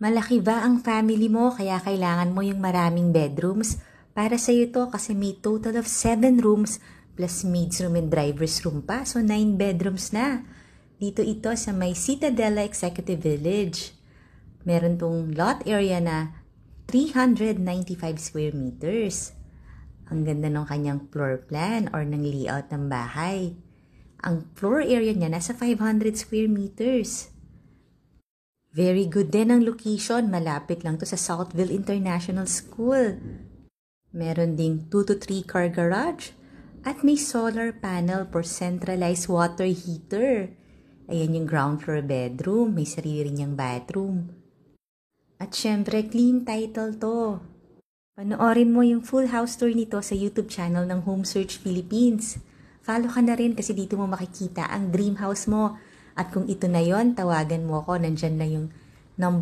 Malaki ba ang family mo kaya kailangan mo yung maraming bedrooms? Para sa'yo to kasi may total of 7 rooms plus maid's room and driver's room pa. So 9 bedrooms na. Dito ito sa may Citadela Executive Village. Meron tong lot area na 395 square meters. Ang ganda ng kanyang floor plan or ng layout ng bahay. Ang floor area niya nasa 500 square meters. Very good din ang location. Malapit lang to sa Southville International School. Meron ding 2 to 3 car garage. At may solar panel for centralized water heater. Ayan yung ground floor bedroom. May sarili niyang bathroom. At syempre, clean title to. Panoorin mo yung full house tour nito sa YouTube channel ng Home Search Philippines. Follow ka na rin kasi dito mo makikita ang dream house mo. At kung ito na yon, tawagan mo ako. Nandyan na yung number